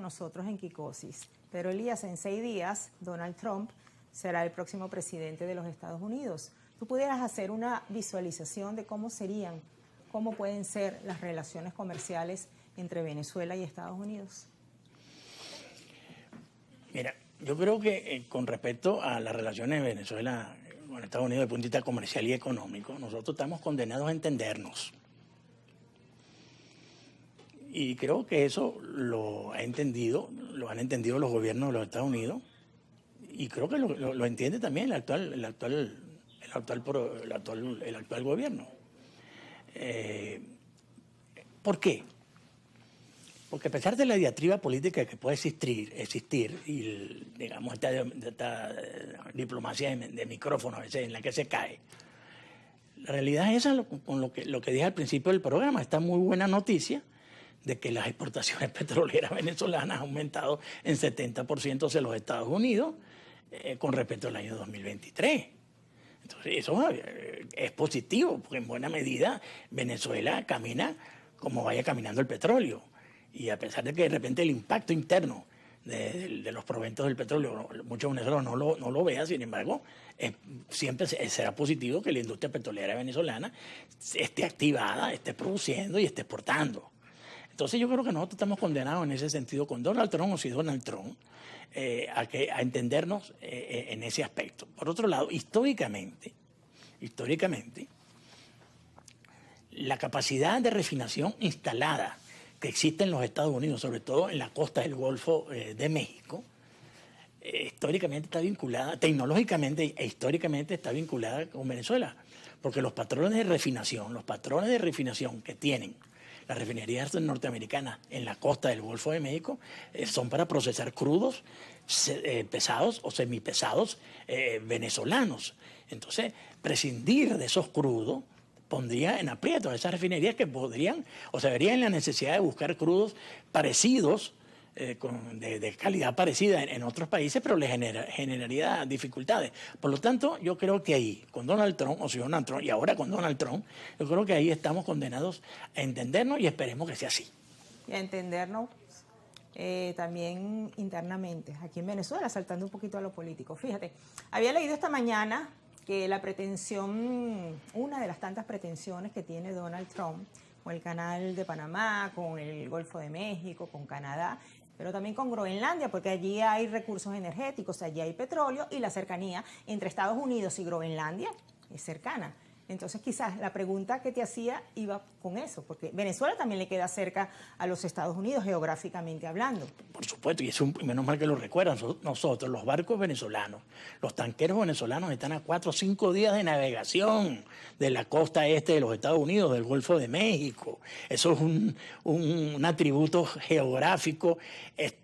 con nosotros en Kikosis. Pero Elías, en 6 días, Donald Trump será el próximo presidente de los Estados Unidos. ¿Tú pudieras hacer una visualización de cómo pueden ser las relaciones comerciales entre Venezuela y Estados Unidos? Mira, yo creo que con respecto a las relaciones de Venezuela con Estados Unidos desde el punto de vista comercial y económico, nosotros estamos condenados a entendernos. Y creo que eso lo han entendido los gobiernos de los Estados Unidos, y creo que lo entiende también el actual gobierno. ¿Por qué? Porque a pesar de la diatriba política que puede existir y digamos esta diplomacia de micrófono a veces en la que se cae, la realidad es esa, con lo que dije al principio del programa, esta muy buena noticia de que las exportaciones petroleras venezolanas han aumentado en 70% hacia los Estados Unidos con respecto al año 2023. Entonces eso es positivo, porque en buena medida Venezuela camina como vaya caminando el petróleo. Y a pesar de que de repente el impacto interno de los proventos del petróleo, muchos venezolanos no lo vean, sin embargo, siempre será positivo que la industria petrolera venezolana esté activada, esté produciendo y esté exportando. Entonces yo creo que nosotros estamos condenados en ese sentido con Donald Trump o sin Donald Trump a entendernos en ese aspecto. Por otro lado, históricamente, la capacidad de refinación instalada que existe en los Estados Unidos, sobre todo en la costa del Golfo de México, históricamente está vinculada, tecnológicamente e históricamente está vinculada con Venezuela, porque los patrones de refinación que tienen las refinerías norteamericanas en la costa del Golfo de México son para procesar crudos pesados o semipesados venezolanos. Entonces, prescindir de esos crudos pondría en aprieto a esas refinerías que podrían o se verían en la necesidad de buscar crudos parecidos, de calidad parecida en otros países, pero les generaría dificultades. Por lo tanto, yo creo que ahí, con Donald Trump, o si Donald Trump, y ahora con Donald Trump, yo creo que ahí estamos condenados a entendernos y esperemos que sea así. Y a entendernos también internamente, aquí en Venezuela, saltando un poquito a lo político. Fíjate, había leído esta mañana que una de las tantas pretensiones que tiene Donald Trump con el Canal de Panamá, con el Golfo de México, con Canadá, pero también con Groenlandia, porque allí hay recursos energéticos, allí hay petróleo y la cercanía entre Estados Unidos y Groenlandia es cercana. Entonces quizás la pregunta que te hacía iba con eso, porque Venezuela también le queda cerca a los Estados Unidos geográficamente hablando. Por supuesto, y menos mal que lo recuerdan nosotros, los barcos venezolanos, los tanqueros venezolanos están a 4 o 5 días de navegación de la costa este de los Estados Unidos, del Golfo de México. Eso es un atributo geográfico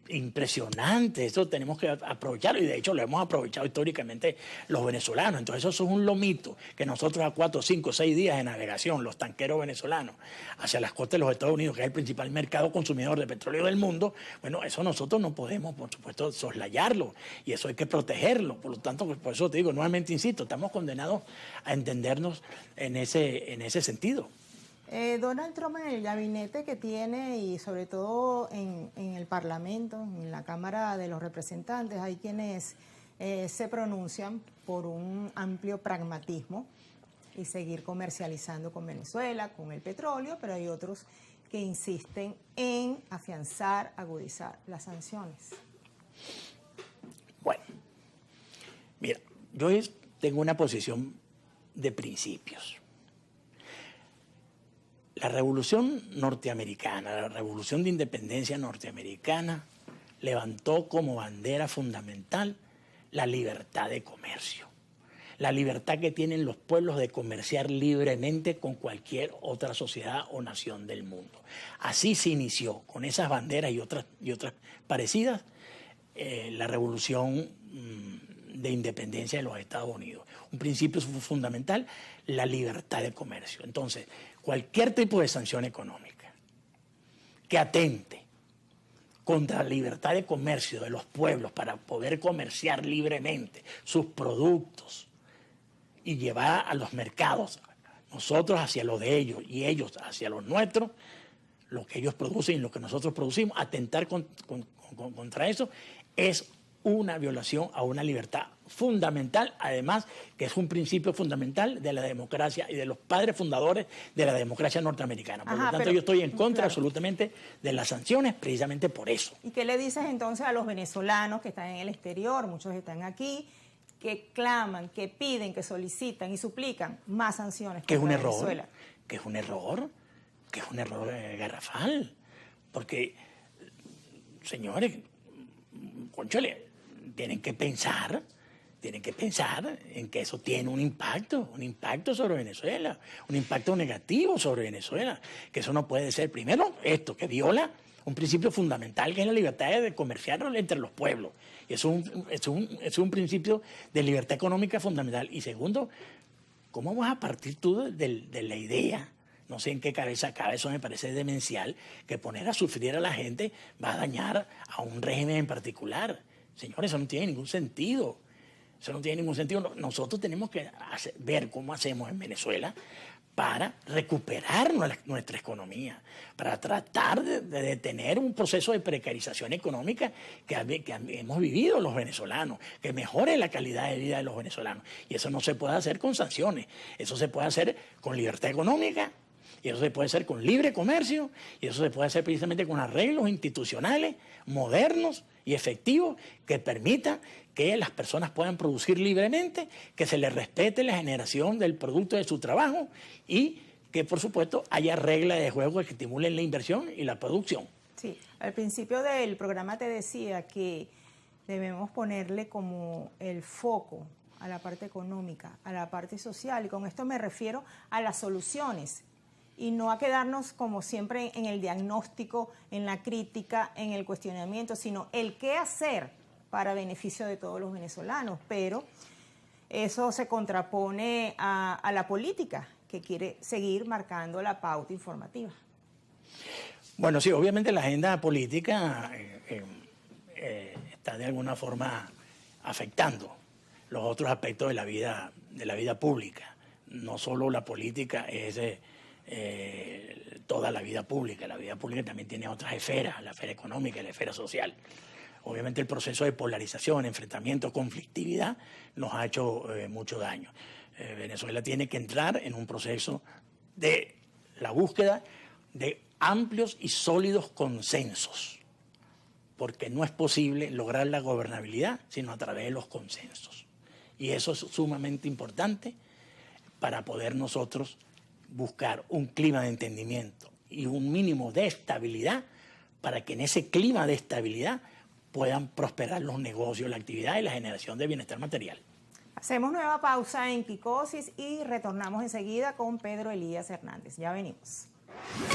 impresionante, eso tenemos que aprovecharlo, y de hecho lo hemos aprovechado históricamente los venezolanos. Entonces eso es un lomito que nosotros a 4, 5, 6 días de navegación, los tanqueros venezolanos, hacia las costas de los Estados Unidos, que es el principal mercado consumidor de petróleo del mundo, bueno, eso nosotros no podemos, por supuesto, soslayarlo, y eso hay que protegerlo. Por lo tanto, por eso te digo, nuevamente insisto, estamos condenados a entendernos en ese sentido. Donald Trump, en el gabinete que tiene y sobre todo en el Parlamento, en la Cámara de los Representantes, hay quienes se pronuncian por un amplio pragmatismo y seguir comercializando con Venezuela, con el petróleo, pero hay otros que insisten en afianzar, agudizar las sanciones. Bueno, mira, yo tengo una posición de principios. La revolución norteamericana, la revolución de independencia norteamericana, levantó como bandera fundamental la libertad de comercio. La libertad que tienen los pueblos de comerciar libremente con cualquier otra sociedad o nación del mundo. Así se inició, con esas banderas y otras parecidas, la revolución de independencia de los Estados Unidos. Un principio fundamental, la libertad de comercio. Entonces, cualquier tipo de sanción económica que atente contra la libertad de comercio de los pueblos para poder comerciar libremente sus productos y llevar a los mercados, nosotros hacia los de ellos y ellos hacia los nuestros, lo que ellos producen y lo que nosotros producimos, atentar contra eso es una violación a una libertad fundamental, además que es un principio fundamental de la democracia y de los padres fundadores de la democracia norteamericana. Por lo tanto, yo estoy en contra absolutamente de las sanciones precisamente por eso. ¿Y qué le dices entonces a los venezolanos que están en el exterior, muchos están aquí, que claman, que piden, que solicitan y suplican más sanciones contra Venezuela? Que es un error garrafal, porque, señores, cónchale, tienen que pensar en que eso tiene un impacto sobre Venezuela, un impacto negativo sobre Venezuela, que eso no puede ser, primero, esto, que viola un principio fundamental que es la libertad de comerciar entre los pueblos, y es un principio de libertad económica fundamental, y segundo, ¿cómo vas a partir tú de la idea? No sé en qué cabeza cabe, eso me parece demencial, que poner a sufrir a la gente va a dañar a un régimen en particular. Señores, eso no tiene ningún sentido. Eso no tiene ningún sentido. Nosotros tenemos que ver cómo hacemos en Venezuela para recuperar nuestra economía, para tratar de detener un proceso de precarización económica que hemos vivido los venezolanos, que mejore la calidad de vida de los venezolanos. Y eso no se puede hacer con sanciones, eso se puede hacer con libertad económica, y eso se puede hacer con libre comercio, y eso se puede hacer precisamente con arreglos institucionales modernos y efectivos que permitan que las personas puedan producir libremente, que se les respete la generación del producto de su trabajo y que, por supuesto, haya reglas de juego que estimulen la inversión y la producción. Sí, al principio del programa te decía que debemos ponerle como el foco a la parte económica, a la parte social, y con esto me refiero a las soluciones, y no a quedarnos como siempre en el diagnóstico, en la crítica, en el cuestionamiento, sino el qué hacer para beneficio de todos los venezolanos. Pero eso se contrapone a la política, que quiere seguir marcando la pauta informativa. Bueno, sí, obviamente la agenda política está de alguna forma afectando los otros aspectos de la vida pública. No solo la política es toda la vida pública también tiene otras esferas, la esfera económica y la esfera social. Obviamente el proceso de polarización, enfrentamiento, conflictividad nos ha hecho mucho daño. Venezuela tiene que entrar en un proceso de la búsqueda de amplios y sólidos consensos, porque no es posible lograr la gobernabilidad sino a través de los consensos. Y eso es sumamente importante para poder nosotros buscar un clima de entendimiento y un mínimo de estabilidad para que en ese clima de estabilidad puedan prosperar los negocios, la actividad y la generación de bienestar material. Hacemos nueva pausa en Kikosis y retornamos enseguida con Pedro Elías Hernández. Ya venimos.